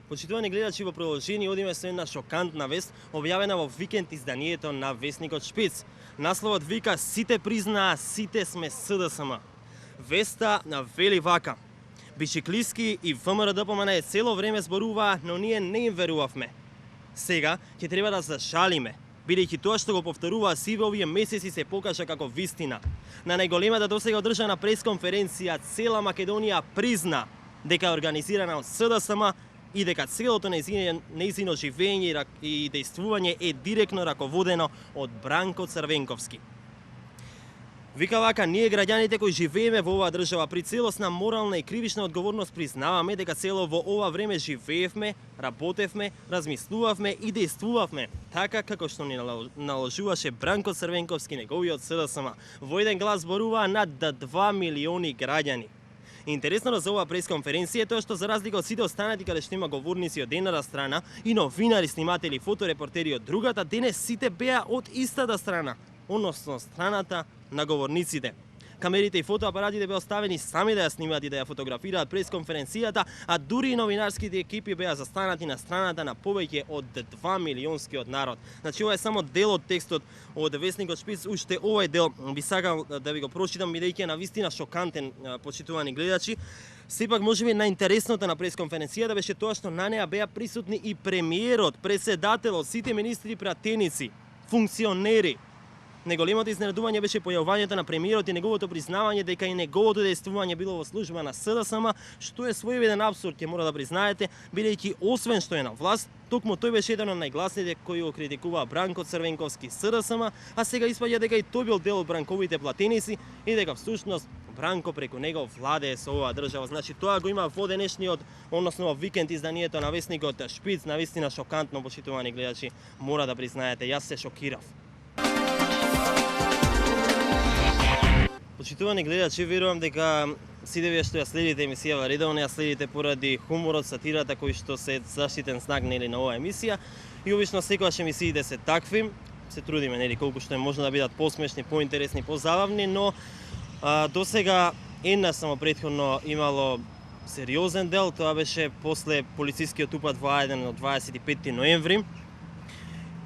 Почитувани гледачи, во продолжение одиме со една шокантна вест, објавена во викенд изданието на весникот Шпиц. Насловот вика "Сите признаа, сите сме СДСМ". Веста вели вака: Бичиклиски и ВМРО-ДПМН цело време зборуваа, но ние не им верувавме. Сега ќе треба да зашалиме, бидејќи тоа што го повторуваа сиве овие месеци се покажа како вистина. На најголемата досега одржана пресконференција цела Македонија призна дека е организирана од СДСМ и дека целото нејзино живење и дејствување е директно раководено од Бранко Црвенковски. Вика вака: ние граѓаните кои живееме во оваа држава при целосна морална и кривична одговорност признаваме дека цело во ова време живеевме, работевме, размислувавме и дејствувавме така како што ни наложуваше Бранко Црвенковски, неговиот СДСМ. Во еден глас зборуваа над 2 милиони граѓани. Интересно за оваа пресконференција е тоа што за разлика од сите останати каде што има говорници од едната страна и новинари, сниматели, фоторепортери од другата, денес сите беа од истата страна, односно страната на говорниците. Камерите и фотоапаратите беа оставени сами да ја снимаат и да ја фотографираат пресконференцијата, а дури и новинарските екипи беа застанати на страната на повеќе од 2 милионскиот народ. Значи, ова е само дел од текстот од весникот Шпиц. Уште овој дел би сакал да ви го прочитам, бидејќи е навистина шокантен, почитувани гледачи. Сепак, можеби најинтересното на пресконференцијата беше тоа што на неа беа присутни и премиерот, председателот, сите министри пратеници, функционери. Неголемото изненадување беше појавувањето на премиерот и неговото признавање дека и неговото дејствување било во служба на СДСМ, што е своевиден апсурд, ќе мора да признаете, бидејќи освен што е на власт, токму тој беше еден од најгласните кои го критикуваа Бранко Црвенковски СДСМ, а сега испаѓа дека и тој бил дел од Бранковите платеници и дека всушност Бранко преку него владее со оваа држава. Значи, тоа го има во денешниот, односно во викенд изданието на весникот Шпиц. Навистина шокантно, почитувани гледачи, мора да признаете, јас се шокирав. Почитувани гледачи, верувам дека сите вие што ја следите емисијава редовно, ја следите поради хуморот, сатирата кои што се заштитен знак нели на оваа емисија. И обично секогаш емисиите се такви, се трудиме нели колку што е можно да бидат посмешни, поинтересни, позабавни, но досега една само претходно имало сериозен дел, тоа беше после полицискиот упад во А1 од 25 ноември.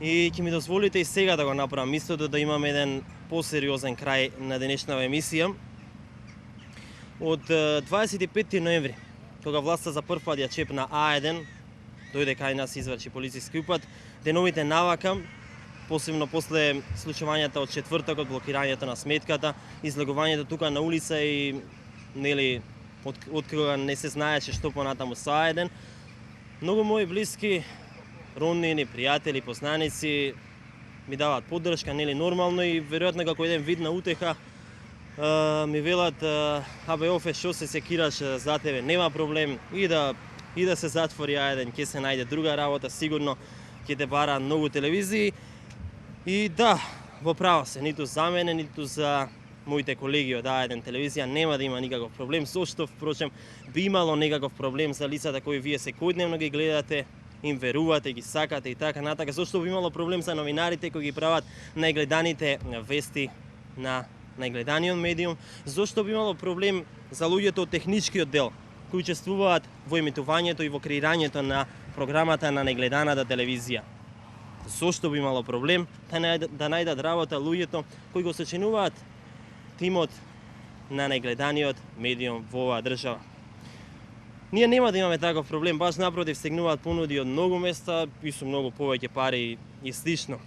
И ќе ми дозволите и сега да го направам истото, да имам еден посериозен крај на денешнава емисија. Од 25 ноември, кога власта за прв пат ја чепна А1, дојде кај нас изврши полициски упад, деновите навака, посебно после случувањата од четвртокот, блокирањето на сметката, излегувањето тука на улица и нели од кога не се знаеше што понатаму со А1, многу мои блиски, роднини, пријатели, познаници ми даваат поддршка, нели нормално, и веројатно како еден вид на утеха ми велат: абе Офе, што се секираш за тебе, нема проблем, и да се затвори А1, ќе се најде друга работа, сигурно ќе те бара многу телевизии. И да, во право се, ниту за мене, ниту за моите колеги од А1 телевизија нема да има никаков проблем, зошто впрочем би имало некаков проблем за лицата кои вие секојдневно ги гледате, им верувате, ги сакате и така натака. Зошто би имало проблем за новинарите кои ги прават најгледаните вести на најгледаниот медиум? Зошто би имало проблем за луѓето од техничкиот дел кои учествуваат во емитувањето и во креирањето на програмата на најгледаната телевизија? Зошто би имало проблем да најдат работа луѓето кои го сочинуваат тимот на најгледаниот медиум во оваа држава? Ние нема да имаме таков проблем, баш напротив, стигнуваат понуди од многу места и со многу повеќе пари и слично.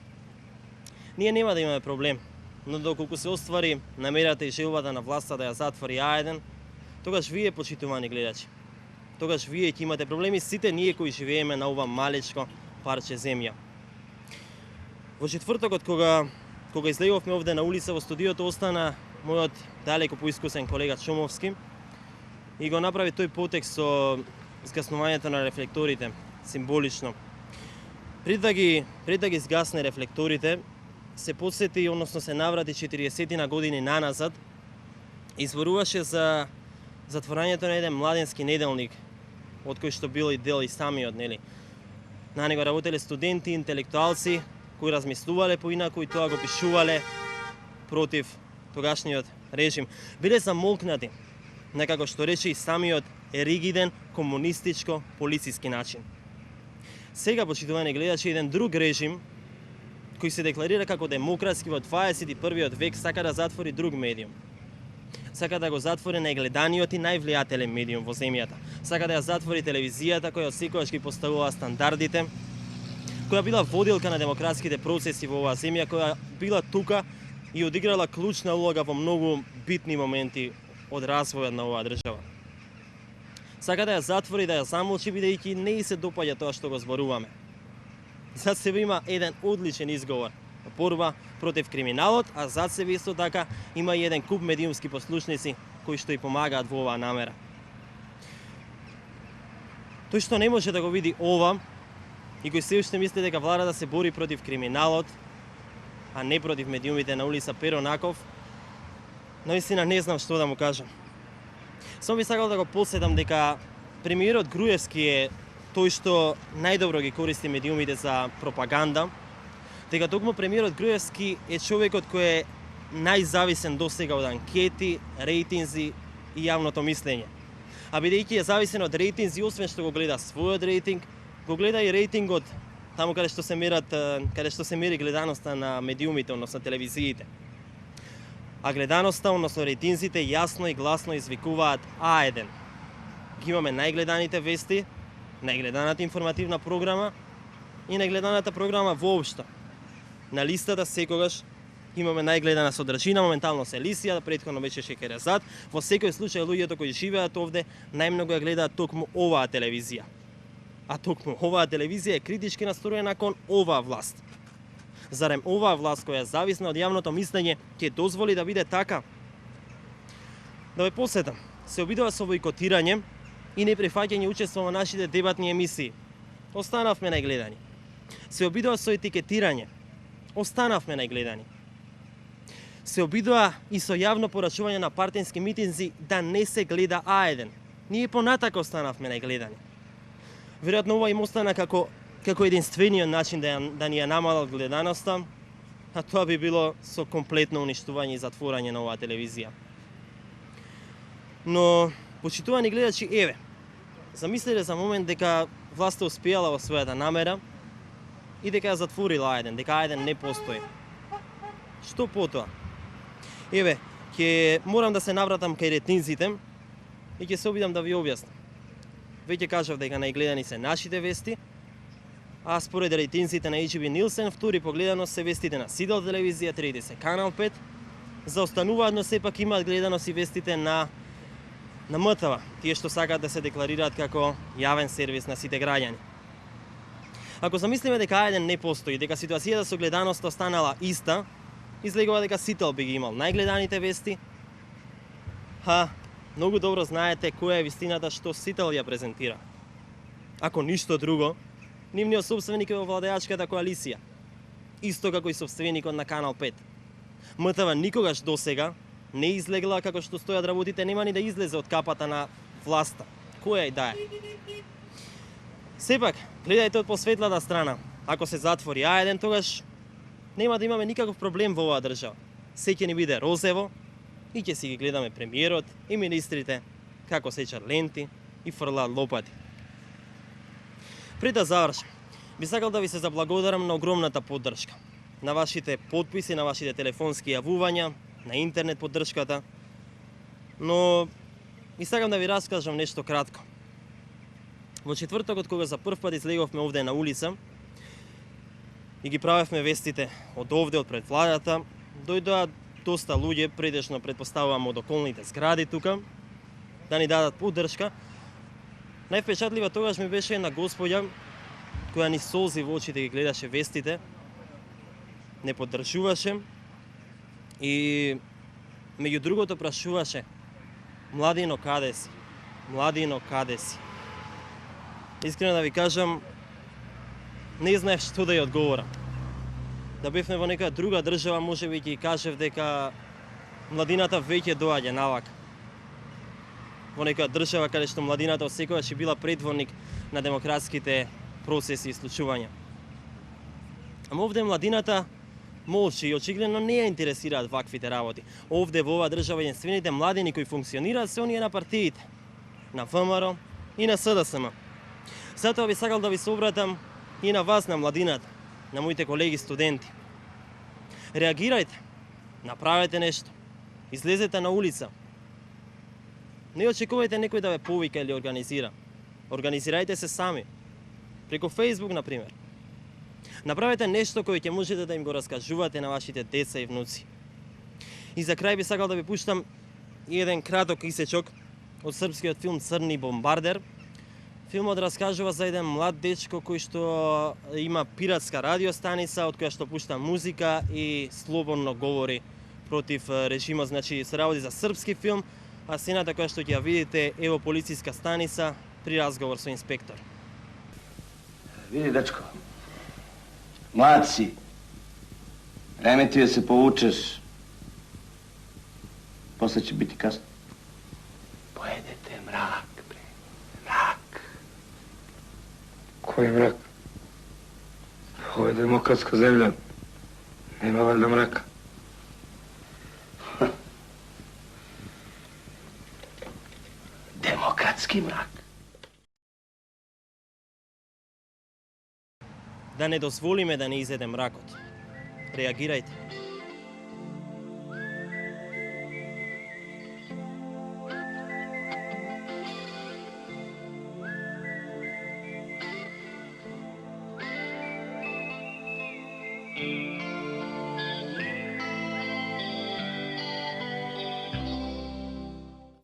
Ние нема да имаме проблем, но доколку се оствари намерата и желбата на власта да ја затвори А1, тогаш вие, почитувани гледачи, тогаш вие ќе имате проблеми, сите ние кои живееме на ова малечко парче земја. Во четвртокот, кога излеговме овде на улица во студиото, остана мојот далеко поискусен колега Чомовски и го направи тој потек со згаснувањето на рефлекторите, символично. Пред да ги згасне рефлекторите, се подсети, односно се наврати 40 години наназад и зборуваше за затворањето на еден младенски неделник, од кој што бил и дел и самиот, нели. На него работеле студенти, интелектуалци, кои размислувале поинаку и тоа го пишувале против тогашниот режим. Биле замолкнати, некако што рече и самиот, е ригиден комунистичко-полициски начин. Сега, почитувани гледачи, еден друг режим кој се декларира како демократски во 21. век сака да затвори друг медиум. Сака да го затвори најгледаниот и највлијателен медиум во земјата. Сака да ја затвори телевизијата која секогаш ги поставува стандардите, која била водилка на демократските процеси во оваа земја, која била тука и одиграла клучна улога во многу битни моменти од развојот на оваа држава. Сака да ја затвори, да ја замолчи, бидејќи не и се допаѓа тоа што го зборуваме. Зад себе има еден одличен изговор, борба против криминалот, а зад себе исто така има и еден куп медиумски послушници кои што и помагаат во оваа намера. Тој што не може да го види ова и кој се уште мисли дека владата се бори против криминалот, а не против медиумите на улица Перо Наков, наистина не знам што да му кажам. Само би сакал да го посетам дека премиерот Груевски е тој што најдобро ги користи медиумите за пропаганда, дека токму премиерот Груевски е човекот кој е најзависен досега од анкети, рейтинзи и јавното мислење. А бидејќи е зависен од рейтинзи, освен што го гледа својот рейтинг, го гледа и рейтингот таму каде што се мери гледаноста на медиумите, односно телевизиите. А гледаноста, односно рейтинзите, јасно и гласно извикуваат А1. Ги имаме најгледаните вести, најгледаната информативна програма и најгледаната програма воопшто. На листата секогаш имаме најгледана содржина, моментално се Елисија, претходно беше Шекерезад. Во секој случај луѓето кои живеат овде најмногу ја гледаат токму оваа телевизија. А токму оваа телевизија е критички настроена кон оваа власт. Зарем оваа власт која е зависна од јавното мислење ќе дозволи да биде така? Да ве посетам, се обидува со бойкотирање и неприфаќање учество во нашите дебатни емисии. Останавме најгледани. Се обидува со етикетирање. Останавме најгледани. Се обидува и со јавно порачување на партиски митинзи да не се гледа А1. Ние понатака останавме најгледани. Веројатно ова им остана како единствениот начин да ни ја намалат гледаноста, а тоа би било со комплетно уништување и затворање на оваа телевизија. Но, почитувани гледачи, еве, замислете за момент дека власта успеала во својата намера и дека ја затворила А1, дека А1 не постои. Што потоа? Еве, ќе морам да се навратам кај рейтинзите и ќе се обидам да ви објаснам. Веќе кажав дека најгледани се нашите вести, а според рейтинзите на HB Нилсен, втори по гледаност се вестите на Сидел телевизија, трети се Канал 5. Заостануваат, но сепак имаат гледаност и вестите на МТВ, тие што сакаат да се декларираат како јавен сервис на сите граѓани. Ако замислиме дека А1 не постои, дека ситуацијата со гледаноста останала иста, излегува дека Сител би ги имал најгледаните вести, многу добро знаете која е вистината што Сител ја презентира. Ако ништо друго, нивниот собственик е во владеачката коалиција, исто како и собственикот на Канал 5. МТВ никогаш досега не излегла како што стојат работите, нема ни да излезе од капата на власта, која и да е. Сепак, гледајте од посветлата страна. Ако се затвори А1, тогаш нема да имаме никаков проблем во оваа држава. Се ќе ни биде розево и ќе си ги гледаме премиерот и министрите како сечат ленти и фрлаат лопати. Пред да завршам, би сакал да ви се заблагодарам на огромната поддршка, на вашите подписи, на вашите телефонски јавувања, на интернет поддршката, но и сакам да ви раскажам нешто кратко. Во четвртокот, кога за прв пат излеговме овде на улица и ги правевме вестите од овде, од пред владата, дојдоа доста луѓе, предежно предпоставувам од околните згради тука, да ни дадат поддршка. Највпечатлива тогаш ми беше една господја која ни солзи во очите ги гледаше вестите, не поддржуваше и меѓу другото прашуваше: "Младино, каде си? Младино, каде си?" Искрено да ви кажам, не знаев што да ја одговорам. Да бевме во нека друга држава, може би ќе кажев дека младината веќе доаѓа навака. Во нека држава каде што младината осекогаш е била предводник на демократските процеси и случувања. Ама овде младината молчи и очигледно не ја интересираат ваквите работи. Овде во оваа држава единствените младини кои функционираат се оние на партиите, на ВМРО и на СДСМ. Затоа би сакал да ви се обратам и на вас, на младината, на моите колеги студенти. Реагирајте, направете нешто, излезете на улица. Не очекувајте некој да ве повика или организира. Организирајте се сами. Преку Facebook, например. Направете нешто кој ќе можете да им го раскажувате на вашите деца и внуци. И за крај би сакал да ви пуштам еден краток исечок од српскиот филм Црни бомбардер. Филмот раскажува за еден млад дечко кој што има пиратска радиостаница од која што пушта музика и слободно говори против режимот. Значи се работи за српски филм, а сцената која што ќе ја видите е во полициска станица при разговор со инспектор. Vidi, dečko, mlad si, vreme ti je se povučeš, posle će biti kasno. Pojedete mrak, bre, mrak. Koji mrak? Ovo je demokratska zemlja, nema valjda mraka. Demokratski mrak. Да не дозволиме да не изеде мракот. Реагирајте.